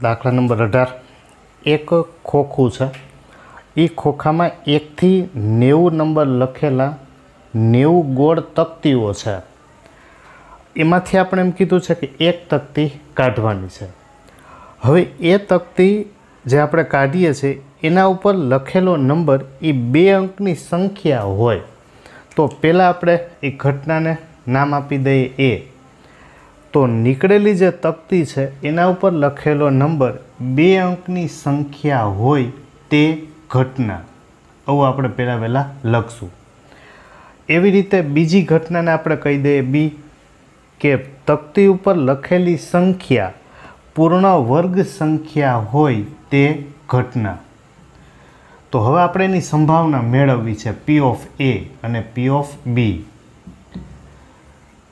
દાખલા નંબર 18 એક ખોખું છે। એ ખોખામાં 1 થી 90 નંબર લખેલા 90 ગોળ તકતીઓ છે। એમાંથી આપણે એમ કીધું છે કે એક તકતી કાઢવાની છે। હવે એ તકતી જે આપણે કાઢીએ છીએ એના ઉપર લખેલો નંબર એ 2 અંકની સંખ્યા હોય તો પહેલાં આપણે એ ઘટનાને નામ આપી દઈએ એ। તો નીકળેલી જે તકતી છે એના ઉપર લખેલો નંબર 2 અંકની સંખ્યા હોય તે ઘટના, આવું આપણે પહેલાં વહેલા લખશું। એવી રીતે બીજી ઘટનાને આપણે કહી દઈએ બી, કે તકતી ઉપર લખેલી સંખ્યા પૂર્ણ વર્ગ સંખ્યા હોય તે ઘટના। તો હવે આપણે એની સંભાવના મેળવવી છે પી ઓફ એ અને પી ઓફ બી।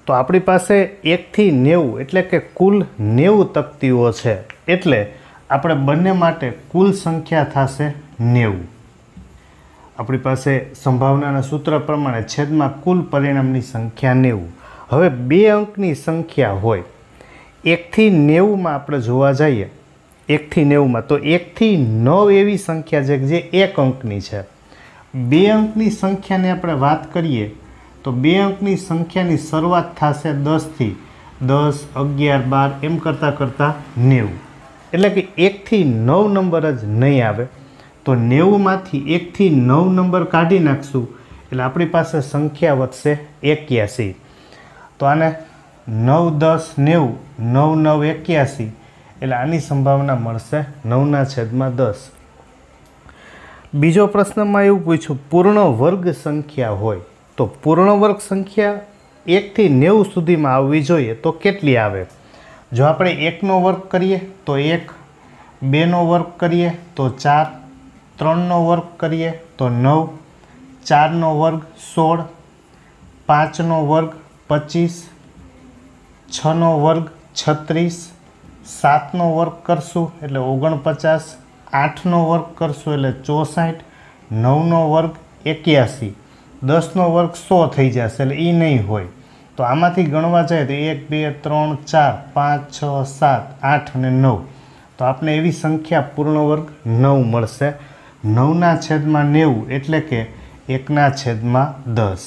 તો આપણી પાસે 1 થી 90 એટલે કે કુલ 90 તકતીઓ છે, એટલે આપણે બંને માટે કુલ સંખ્યા થશે 90। આપણી પાસે સંભાવનાના સૂત્ર પ્રમાણે છેદમાં કુલ પરિણામની સંખ્યા 90। હવે 2 અંકની સંખ્યા હોય 1 થી 90માં આપણે જોવા જઈએ 1 થી 90માં તો 1 થી 9 એવી સંખ્યા છે જે 1 અંકની છે। 2 અંકની સંખ્યાની આપણે વાત કરીએ તો 2 અંકની સંખ્યાની શરૂઆત થશે 10 થી 10, 11, 12 એમ કરતાં કરતાં 90, એટલે કે 1 થી 9 નંબર જ નહીં આવે। તો 90માંથી 1 થી 9 નંબર કાઢી નાખશું એટલે આપણી પાસે સંખ્યા વધશે 81। તો આને 9, 10, 90, 9, 9, 81 એટલે આની સંભાવના મળશે 9/10। બીજો પ્રશ્નમાં એવું પૂછ્યું પૂર્ણ વર્ગ સંખ્યા હોય તો પૂર્ણ વર્ગ સંખ્યા 1 થી 90 સુધીમાં આવવી જોઈએ તો કેટલી આવે? જો આપણે 1નો વર્ગ કરીએ તો 1, 2નો વર્ગ કરીએ તો 4, 3નો વર્ગ કરીએ તો 9, 4નો વર્ગ 16, 5નો વર્ગ 25, 6નો વર્ગ 36, 7નો વર્ગ કરશું એટલે 49, 8નો વર્ગ કરશું એટલે 64, 9નો વર્ગ 81, 10નો વર્ગ 100 થઈ જશે એટલે એ નહીં હોય। તો આમાંથી ગણવા જાય તો 1, 2, 3, 4, 5, 6, 7, 8 અને 9, તો આપણે એવી સંખ્યા પૂર્ણ વર્ગ 9 મળશે। 9/90 એટલે કે 1/10।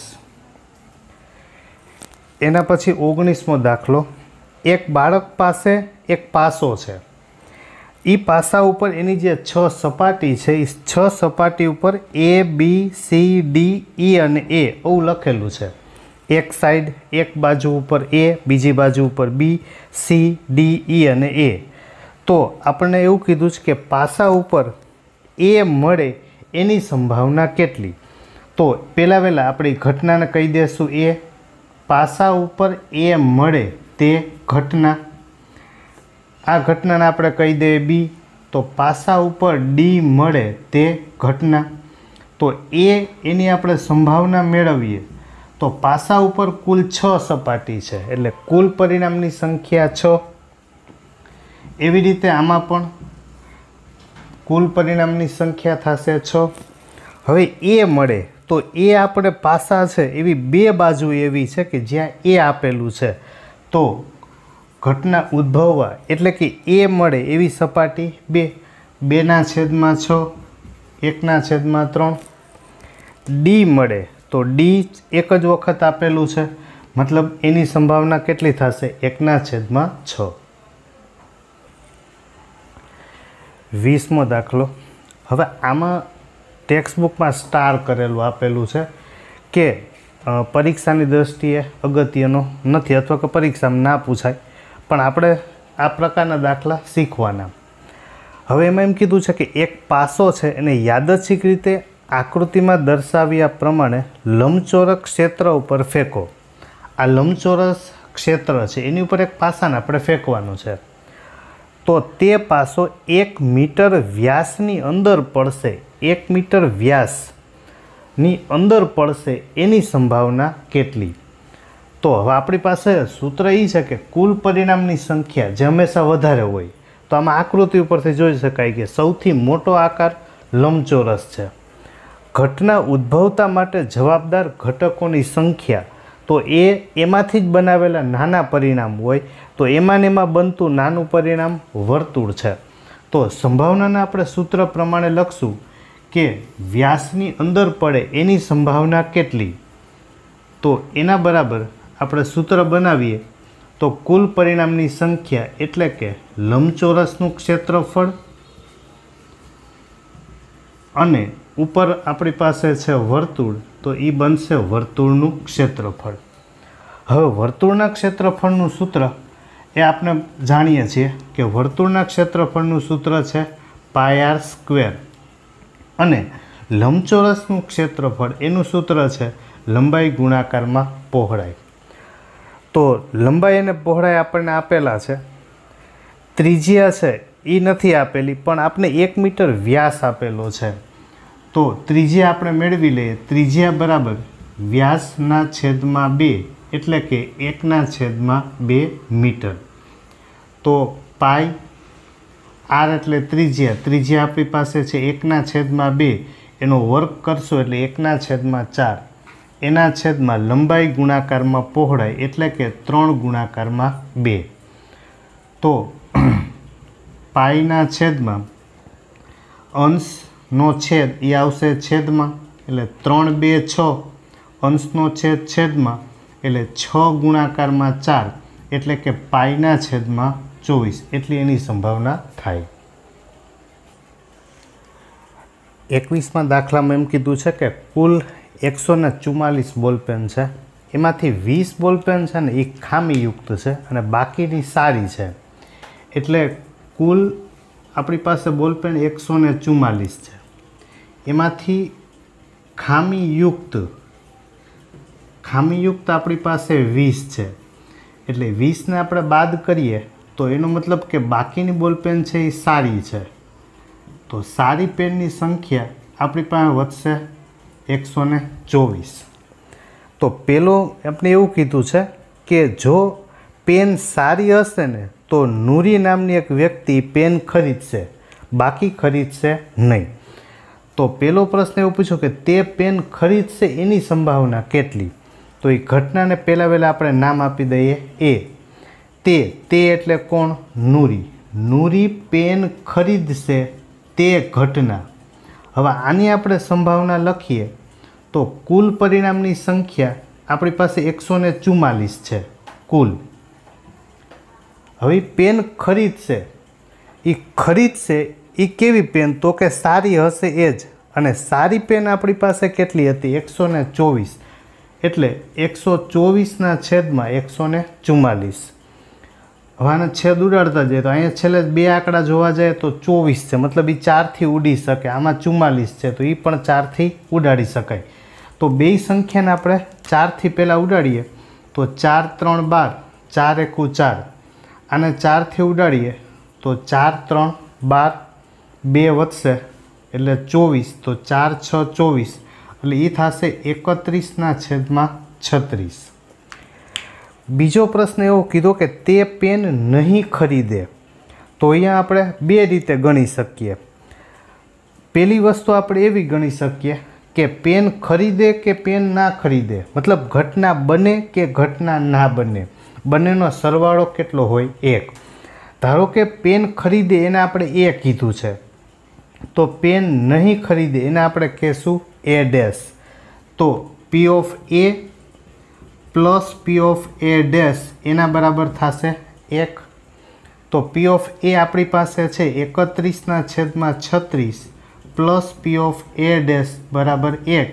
એના પછી 19મો દાખલો, એક બાળક પાસે એક પાસો છે। એ પાસા ઉપર એની જે 6 સપાટી છે એ 6 સપાટી ઉપર A, B, C, D, E અને A એવું લખેલું છે। એક સાઈડ એક બાજુ ઉપર A, બીજી બાજુ ઉપર B, C, D, E અને A। તો આપણને એવું કીધું છે કે પાસા ઉપર A મળે એની સંભાવના કેટલી? તો પહેલાં વહેલા આપણી ઘટનાને કહી દઈશું એ, પાસા ઉપર A મળે તે ઘટના। આ ઘટનાને આપણે કહી દઈએ બી, તો પાસા ઉપર D મળે તે ઘટના। તો એની આપણે સંભાવના મેળવીએ તો પાસા ઉપર કુલ 6 સપાટી છે એટલે કુલ પરિણામની સંખ્યા 6। એવી રીતે આમાં પણ કુલ પરિણામની સંખ્યા થશે 6। હવે એ મળે તો એ આપણે પાસા છે એવી 2 બાજુ એવી છે કે જ્યાં એ આપેલું છે, તો ઘટના ઉદ્ભવવા એટલે કે એ મળે એવી સપાટી 2, 2/6, 1/3। ડી મળે તો ડી એક જ વખત આપેલું છે, મતલબ એની સંભાવના કેટલી થશે? 1/6। 20મો દાખલો, હવે આમાં ટેક્સ્ટબુકમાં સ્ટાર કરેલું આપેલું છે કે પરીક્ષાની દ્રષ્ટિએ અગત્યનો નથી અથવા કે પરીક્ષામાં ના પૂછાય, પણ આપણે આ પ્રકારના દાખલા શીખવાના। હવે એમાં એમ કીધું છે કે એક પાસો છે એને યાદચ્છિક રીતે આકૃતિમાં દર્શાવ્યા પ્રમાણે લંબચોરસ ક્ષેત્ર ઉપર ફેંકો। આ લંબચોરસ ક્ષેત્ર છે એની ઉપર એક પાસાને આપણે ફેંકવાનું છે, તો તે પાસો 1 મીટર વ્યાસની અંદર પડશે। 1 મીટર વ્યાસની અંદર પડશે એની સંભાવના કેટલી? તો હવે આપણી પાસે સૂત્ર એ છે કે કુલ પરિણામની સંખ્યા જે હંમેશા વધારે હોય, તો આમાં આકૃતિ ઉપરથી જોઈ શકાય કે સૌથી મોટો આકાર લંબચોરસ છે। ઘટના ઉદ્ભવતા માટે જવાબદાર ઘટકોની સંખ્યા, તો એમાંથી જ બનાવેલા નાના પરિણામ હોય તો એમાં બનતું નાનું પરિણામ વર્તુળ છે। તો સંભાવનાને આપણે સૂત્ર પ્રમાણે લખશું કે વ્યાસની અંદર પડે એની સંભાવના કેટલી, તો એના બરાબર આપણે સૂત્ર બનાવીએ તો કુલ પરિણામની સંખ્યા એટલે કે લંબચોરસનું ક્ષેત્રફળ અને ઉપર આપણી પાસે છે વર્તુળ, તો એ બનશે વર્તુળનું ક્ષેત્રફળ. હવે વર્તુળના ક્ષેત્રફળનું સૂત્ર એ આપણે જાણીએ છીએ કે વર્તુળના ક્ષેત્રફળનું સૂત્ર છે πr² અને લંબચોરસનું ક્ષેત્રફળ એનું સૂત્ર છે લંબાઈ ગુણાકારમાં પહોળાઈ. તો લંબાઈ અને પહોળાઈ આપણને આપેલા છે, ત્રિજ્યા છે એ નથી આપેલી પણ આપણે 1 મીટર વ્યાસ આપેલો છે. તો ત્રિજ્યા આપણે મેળવી લઈએ, ત્રિજ્યા બરાબર વ્યાસના છેદમાં 2 એટલે કે 1/2 મીટર. તો પાઈ આર એટલે ત્રિજ્યા આપણી પાસે છે 1/2, એનો વર્ગ કરશો એટલે 1/4, એના છેદમાં લંબાઈ ગુણાકારમાં પહોળાઈ એટલે કે 3/2. તો પાઈના છેદમાં અંશનો છેદ એ આવશે છેદમાં એટલે 3 2 6, અંશનો છેદમાં એટલે 6/4 એટલે કે પાઈના છેદમાં 24 એટલી એની સંભાવના થાય. 21માં દાખલામાં એમ કીધું છે કે કુલ 144 બોલપેન છે, એમાંથી 20 બોલપેન છે ને એ ખામીયુક્ત છે અને બાકીની સારી છે. એટલે કુલ આપણી પાસે બોલપેન 144 છે, એમાંથી ખામીયુક્ત આપણી પાસે 20 છે. એટલે 20ને આપણે બાદ કરીએ તો એનો મતલબ કે બાકીની બોલપેન છે એ સારી છે. તો સારી પેનની સંખ્યા આપણી પાસે વધશે 124. તો પેલો આપણે એવું કીધું છે કે જો પેન સારી હશે ને તો નૂરી નામની એક વ્યક્તિ પેન ખરીદશે, બાકી ખરીદશે નહીં. તો પેલો પ્રશ્ન એવું પૂછ્યો કે તે પેન ખરીદશે એની સંભાવના કેટલી. તો એ ઘટનાને પહેલાં આપણે નામ આપી દઈએ એ. તે એટલે કોણ? નૂરી. નૂરી પેન ખરીદશે તે ઘટના. હવે આની આપણે સંભાવના લખીએ તો કુલ પરિણામની સંખ્યા આપણી પાસે 144 છે કુલ. હવે પેન ખરીદશે એ કેવી પેન? તો કે સારી હશે એ જ. અને સારી પેન આપણી પાસે કેટલી હતી? 124. એટલે 124ના છેદમાં 144. હવે આને છેદ ઉડાડતા જઈએ તો અહીંયા છેલ્લે 2 આંકડા જોવા જાય તો 24 છે, મતલબ એ 4થી ઉડી શકે. આમાં 44 છે તો એ પણ 4થી ઉડાડી શકાય. તો બે સંખ્યાને આપણે 4થી પહેલાં ઉડાડીએ તો 4 3 12, 4 1 4. આને 4થી ઉડાડીએ તો 4 3 12, 2 વધશે એટલે 24. તો 4 6 24 એટલે એ થશે 31/36. બીજો પ્રશ્ન એવો કીધો કે તે પેન નહીં ખરીદે. તો અહીંયા આપણે 2 રીતે ગણી શકીએ. પહેલી વસ્તુ આપણે એવી ગણી શકીએ કે પેન ખરીદે કે પેન ના ખરીદે, મતલબ ઘટના બને કે ઘટના ના બને, બંનેનો સરવાળો કેટલો હોય? 1. ધારો કે પેન ખરીદે એને આપણે એ કીધું છે, તો પેન નહીં ખરીદે એને આપણે કહેશું A'. તો P of A plus P of A' એના બરાબર થશે 1. તો P of A આપણી પાસે છે 31/36 પ્લસ P of A' બરાબર 1.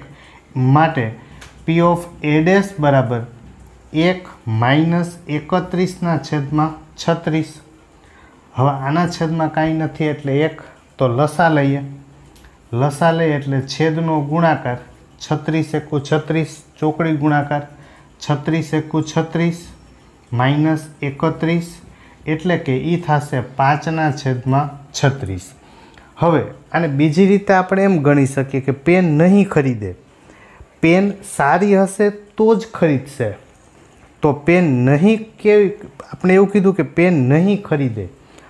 માટે P of A' બરાબર 1 માઇનસ 31/36. હવે આના છેદમાં કાંઈ નથી એટલે 1. તો લસા લઈએ એટલે છેદનો ગુણાકાર 36 × 36, ચોકડી ગુણાકાર 36 × 36 માઇનસ 31 એટલે કે એ થશે 5/36. હવે આને બીજી રીતે આપણે એમ ગણી શકીએ કે પેન નહીં ખરીદે. પેન સારી હશે તો જ ખરીદશે. તો પેન નહીં કેવી? આપણે એવું કીધું કે પેન નહીં ખરીદે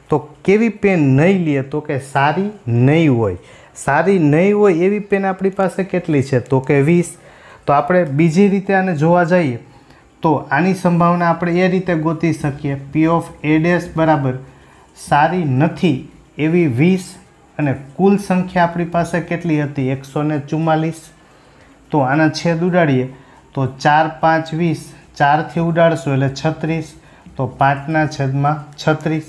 તો કેવી પેન નહીં લે? તો કે સારી નહીં હોય. સારી નહીં હોય એવી પેન આપણી પાસે કેટલી છે? તો કે 20. તો આપણે બીજી રીતે આને જોવા જઈએ તો આની સંભાવના આપણે એ રીતે ગોતી શકીએ. P of A' બરાબર સારી નથી એવી 20 અને કુલ સંખ્યા આપણી પાસે કેટલી હતી 144। તો આના છેદ ઉડાડીએ તો 4 5 20, 4થી ઉડાડશું એટલે 36, તો 5/36।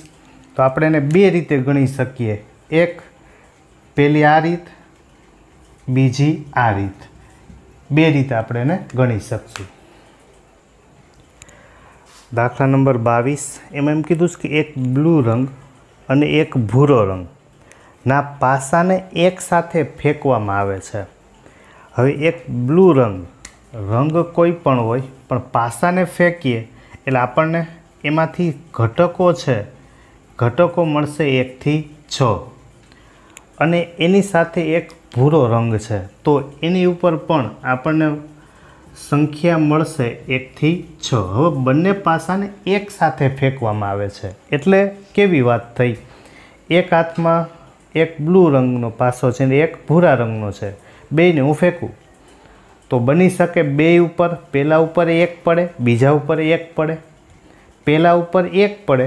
તો આપણે એને બે રીતે ગણી શકીએ, એક પેલી આ રીત, બીજી આ રીત, બે રીતે આપણે એને ગણી શકશું। દાખલા નંબર 22 એમાં એમ કીધું છે કે એક બ્લુ રંગ અને એક ભૂરો રંગ ના પાસાને એક સાથે ફેંકવામાં આવે છે। હવે એક બ્લુ રંગ કોઈ પણ હોય પણ પાસાને ફેંકીએ એટલે આપણને એમાંથી ઘટકો મળશે 1 થી 6 અને એની સાથે એક ભૂરો રંગ છે તો એની ઉપર પણ આપણને સંખ્યા મળશે 1 થી 6। હવે બંને પાસાને એક સાથે ફેંકવામાં આવે છે એટલે કેવી વાત થઈ, એક હાથમાં એક બ્લુ રંગનો પાસો છે અને એક ભૂરા રંગનો છે, બેયને હું ફેંકું તો બની શકે બે ઉપર, પહેલા ઉપર 1 પડે, બીજા ઉપર 1 પડે, પહેલા ઉપર 1 પડે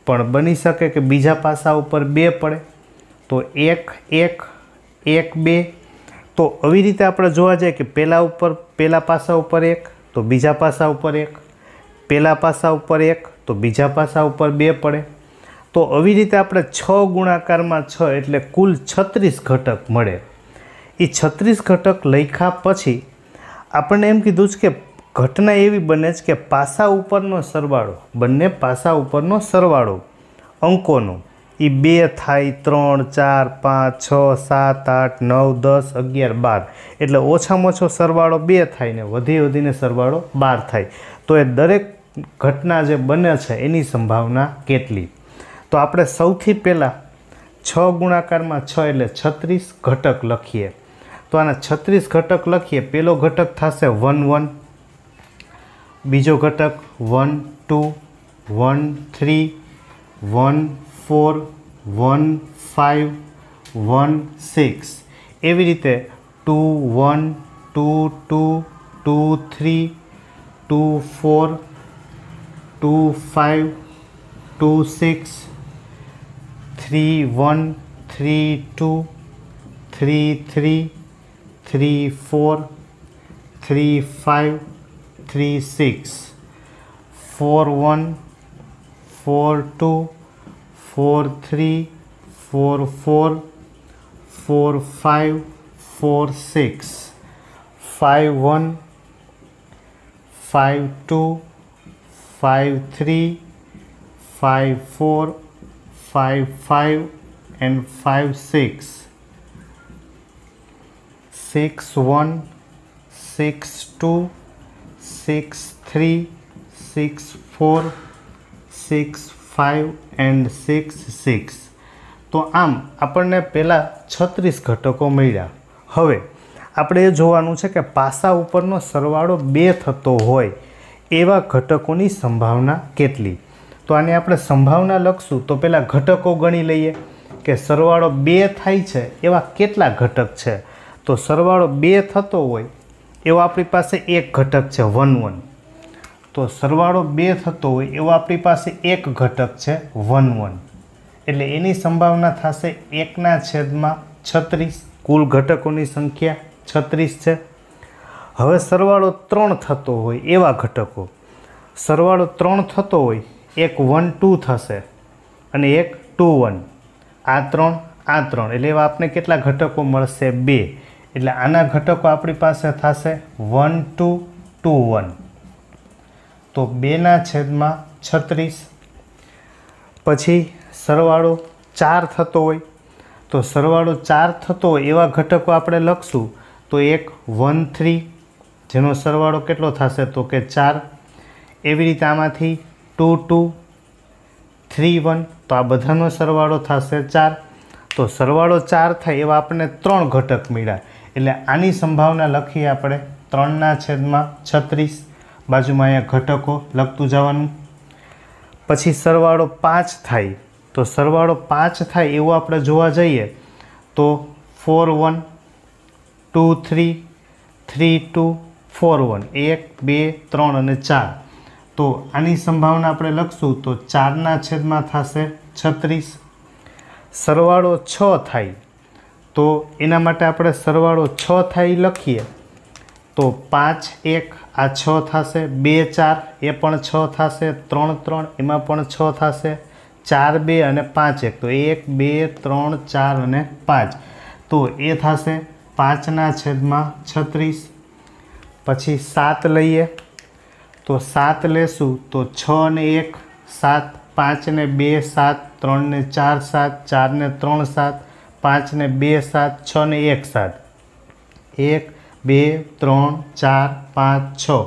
પણ બની શકે કે બીજા પાસા ઉપર 2 પડે, તો 1 1 1 2। તો આવી રીતે આપણે જોવા જઈએ કે પહેલા પાસા ઉપર 1 તો બીજા પાસા ઉપર 1, પહેલા પાસા ઉપર 1 તો બીજા પાસા ઉપર 2 પડે। તો આવી રીતે આપણે 6 ગુણાકારમાં 6 એટલે કુલ 36 ઘટક મળે। એ 36 ઘટક લખ્યા પછી આપણને એમ કીધું છે કે ઘટના એવી બને છે કે પાસા ઉપરનો સરવાળો, બંને પાસા ઉપરનો સરવાળો અંકોનો એ 2 થાય, 3 4 5 6 7 8 9 10 11 12 એટલે ઓછામાં ઓછો સરવાળો 2 થાય ને વધીને સરવાળો 12 થાય। તો એ દરેક ઘટના જે બને છે એની સંભાવના કેટલી? તો આપણે સૌથી પહેલાં 6 ગુણાકારમાં 6 એટલે 36 ઘટક લખીએ। તો આના 36 ઘટક લખીએ, પહેલો ઘટક થશે 1 1, બીજો ઘટક 1 2 1 3 1 4 1 5 1 6, એવી રીતે 2 1 2 2 2 3 2 4 2 5 2 6 3 1 3 2 3 3 3 4 3 5 3 6 4 1 4 2 4 3 4 4 4 5 4 6 5 1 5 2 5 3 5 4 5 5 and 5 6 6 1 6 2 6 3 6 4 6 5 and 6 6। તો આમ આપણને પહેલાં 36 ઘટકો મળ્યા। હવે આપણે એ જોવાનું છે કે પાસા ઉપરનો સરવાળો 2 થતો હોય એવા ઘટકોની સંભાવના કેટલી? તો આને આપણે સંભાવના લખશું તો પહેલાં ઘટકો ગણી લઈએ કે સરવાળો 2 થાય છે એવા કેટલા ઘટક છે। તો સરવાળો 2 થતો હોય એવો આપણી પાસે એક ઘટક છે 1 1, તો સરવાળો 2 થતો હોય એવો આપણી પાસે એક ઘટક છે 1 1 એટલે એની સંભાવના થશે 1/36। કુલ ઘટકોની સંખ્યા 36 છે। હવે સરવાળો 3 થતો હોય એવા ઘટકો, સરવાળો 3 થતો હોય, એક 1 2 થશે અને એક 2 1, આ 3 એટલે એવા આપણે કેટલા ઘટકો મળશે 2, એટલે આના ઘટકો આપણી પાસે થશે 1 2 2 1, તો 2/36। પછી સરવાળો 4 થતો હોય તો સરવાળો 4 થતો હોય એવા ઘટકો આપણે લખશું તો એક 1 3 જેનો સરવાળો કેટલો થશે તો કે 4, એવી રીતે આમાંથી 2 2 3 1 તો આ બધાનો સરવાળો થશે 4। તો સરવાળો 4 થાય એવા આપણને 3 ઘટક મળ્યા એટલે આની સંભાવના લખીએ આપણે 3/36, બાજુમાં અહીંયા ઘટકો લખતું જવાનું। પછી સરવાળો 5 થાય તો સરવાળો 5 થાય એવું આપણે જોવા જઈએ તો 4 1 2 3 3 2 4 1 1 2 3 અને 4, તો આની સંભાવના આપણે લખશું તો 4/36 થશે। સરવાળો 6 થાય તો એના માટે આપણે સરવાળો 6 થાય લખીએ તો 5 1 આ 6 થશે, 2 4 એ પણ 6 થશે, 3 3 એમાં પણ 6 થશે, 4 2 અને 5 1 તો 1 2 3 4 અને 5 તો એ થશે 5/36। પછી 7 લઈએ તો 7 લેશું તો 6 ને 1 7, 5 ને 2 7, 3 ને 4 7, 4 ને 3 7, 5 ને 2 7, 6 ને 1 7, 1 2 3 4 5 6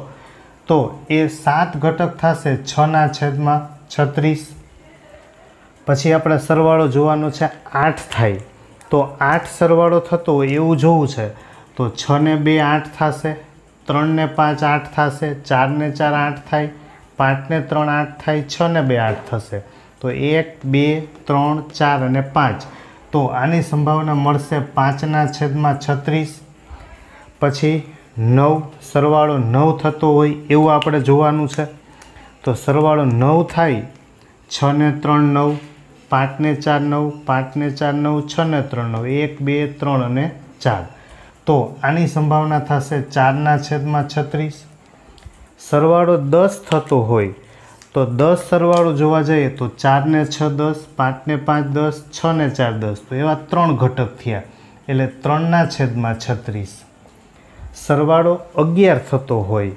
તો એ 7 ઘટક થશે 6/36। પછી આપણે સરવાળો જોવાનો છે 8 થાય તો 8 સરવાળો થતો હોય એવું જોવું છે તો 6 ને 2 8 થશે, 3 ને 5 8 થશે, 4 ને 4 8 થાય, 5 ને 3 8 થાય, 6 ને 2 8 થશે તો 1 2 3 4 અને 5 તો આની સંભાવના મળશે 5/36। પછી 9 સરવાળો 9 થતો હોય એવું આપણે જોવાનું છે તો સરવાળો 9 થાય 6 ને 3 9, 5 ને 4 9, 5 ને 4 9, 6 ને 3 9, 1 2 3 અને 4 તો આની સંભાવના થશે 4/36। સરવાળો 10 થતો હોય તો 10 સરવાળો જોવા જઈએ તો 4 ને 6 10, 5 ને 5 10, 6 ને 4 10 તો એવા 3 ઘટક થયા એટલે 3/36। સરવાળો 11 થતો હોય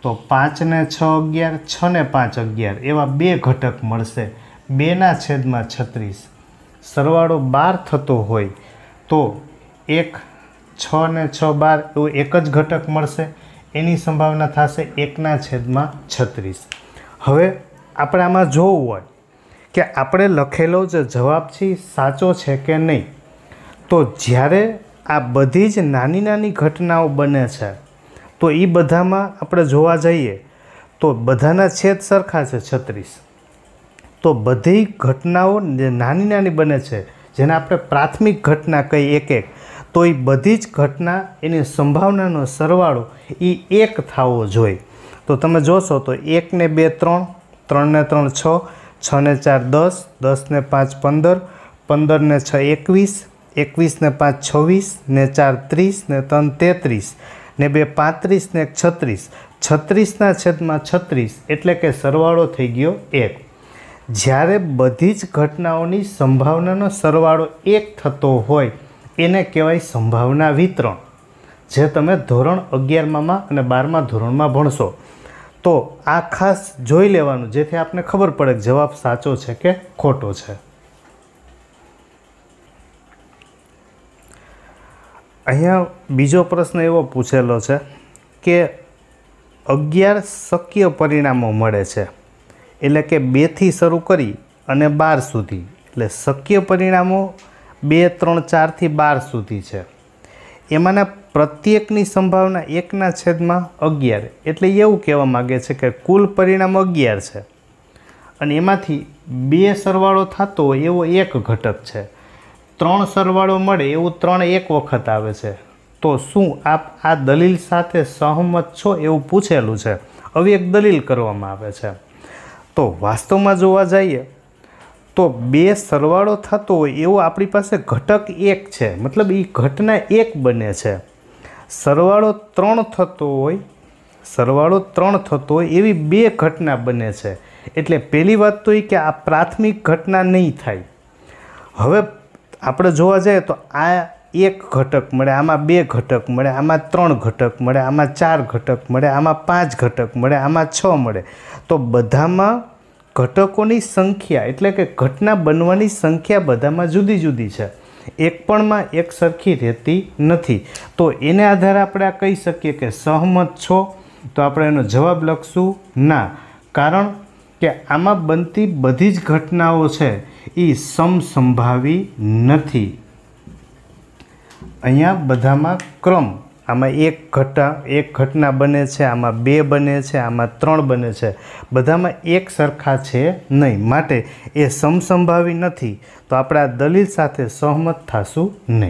તો 5 ને 6 11, 6 ને 5 11 એવા 2 ઘટક મળશે 2/36। સરવાળો 12 થતો હોય તો 1 6 ને 6 12 એવું એક જ ઘટક મળશે એની સંભાવના થશે 1/36। હવે આપણે આમાં જોવું હોય કે આપણે લખેલો જે જવાબ છે સાચો છે કે નહીં તો જ્યારે આ બધી જ નાની નાની ઘટનાઓ બને છે તો એ બધામાં આપણે જોવા જઈએ તો બધાના છેદ સરખા છે 36 તો બધી ઘટનાઓ જે નાની નાની બને છે જેને આપણે પ્રાથમિક ઘટના કહી એક એક તો એ બધી જ ઘટના એની સંભાવનાનો સરવાળો એ 1 થવો જોઈએ તો તમે જોશો તો 1 ને 2 3, 3 ને 3 6, 6 ને 4 10, 10 ને 5 15, 15 ને 6 21, 21 ને 5 26, ને 4 30, ને 3 33, ને 2 35 ને 1 36, 36/36 એટલે કે સરવાળો થઈ ગયો 1। જ્યારે બધી જ ઘટનાઓની સંભાવનાનો સરવાળો 1 થતો હોય એને કહેવાય સંભાવના વિતરણ, જે તમે ધોરણ 11માં અને 12મા ધોરણમાં ભણશો તો આ ખાસ જોઈ લેવાનું જેથી આપને ખબર પડે કે જવાબ સાચો છે કે ખોટો છે। અહીંયા બીજો પ્રશ્ન એવો પૂછેલો છે કે 11 શક્ય પરિણામો મળે છે એટલે કે 2થી શરૂ કરી અને 12 સુધી એટલે શક્ય પરિણામો 2 3 4થી 12 સુધી છે એમાંના પ્રત્યેકની સંભાવના 1/11 એટલે એવું કહેવા માગે છે કે કુલ પરિણામ 11 છે અને એમાંથી 2 સરવાળો થતો હોય એવો એક ઘટક છે, 3 સરવાળો મળે એવું 3 એક વખત આવે છે તો શું આપ આ દલીલ સાથે સહમત છો એવું પૂછેલું છે। હવે એક દલીલ કરવામાં આવે છે તો વાસ્તવમાં જોવા જઈએ તો 2 સરવાળો થતો હોય એવો આપણી પાસે ઘટક 1 છે મતલબ એ ઘટના 1 બને છે। સરવાળો 3 થતો હોય એવી 2 ઘટના બને છે એટલે પહેલી વાત તો એ કે આ પ્રાથમિક ઘટના નહીં થાય। હવે આપણે જોવા જઈએ તો આ 1 ઘટક મળે, આમાં 2 ઘટક મળે, આમાં 3 ઘટક મળે, આમાં 4 ઘટક મળે, આમાં 5 ઘટક મળે, આમાં 6 મળે તો બધામાં ઘટકોની સંખ્યા એટલે કે ઘટના બનવાની સંખ્યા બધામાં જુદી જુદી છે, એક પણમાં એક સરખી રહેતી નથી તો એને આધારે આપણે આ કહી શકીએ કે સહમત છો તો આપણે એનો જવાબ લખશું ના, કારણ કે આમાં બનતી બધી જ ઘટનાઓ છે એ સમસંભાવી નથી। અહીંયા બધામાં ક્રમ, આમાં એક ઘટના બને છે, આમાં 2 બને છે, આમાં 3 બને છે, બધામાં એક સરખા છે નહીં માટે એ સમસંભાવી નથી તો આપણે આ દલીલ સાથે સહમત થશું નહીં।